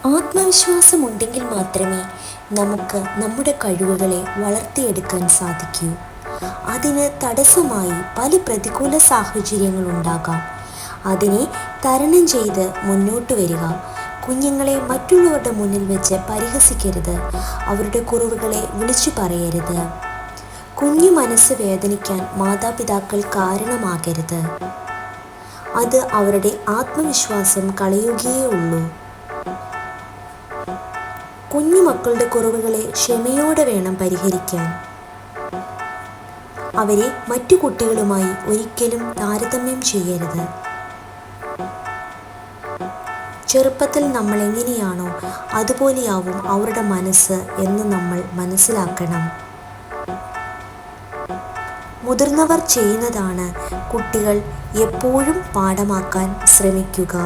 ആത്മവിശ്വാസമുണ്ടെങ്കിൽ മാത്രമേ നമുക്ക് നമ്മുടെ കഴിവുകളെ വളർത്തിയെടുക്കാൻ സാധിക്കൂ. അതിന് തടസ്സമായി പല പ്രതികൂല സാഹചര്യങ്ങളുണ്ടാകാം. അതിനെ തരണം ചെയ്ത് മുന്നോട്ട് വരിക. കുഞ്ഞുങ്ങളെ മറ്റുള്ളവരുടെ മുന്നിൽ വെച്ച് പരിഹസിക്കരുത്. അവരുടെ കുറവുകളെ വിളിച്ചു പറയരുത്. കുഞ്ഞു മനസ്സ് വേദനിക്കാൻ മാതാപിതാക്കൾ കാരണമാകരുത്. അത് അവരുടെ ആത്മവിശ്വാസം കളയുകയേ ഉള്ളൂ. കുഞ്ഞുമക്കളുടെ കുറവുകളെ ക്ഷമയോടെ വേണം പരിഹരിക്കാൻ. അവരെ മറ്റു കുട്ടികളുമായി ഒരിക്കലും താരതമ്യം ചെയ്യരുത്. ചെറുപ്പത്തിൽ നമ്മൾ എങ്ങനെയാണോ അതുപോലെയാവും അവരുടെ മനസ്സ് എന്ന് നമ്മൾ മനസ്സിലാക്കണം. മുതിർന്നവർ ചെയ്യുന്നതാണ് കുട്ടികൾ എപ്പോഴും പാഠമാക്കാൻ ശ്രമിക്കുക.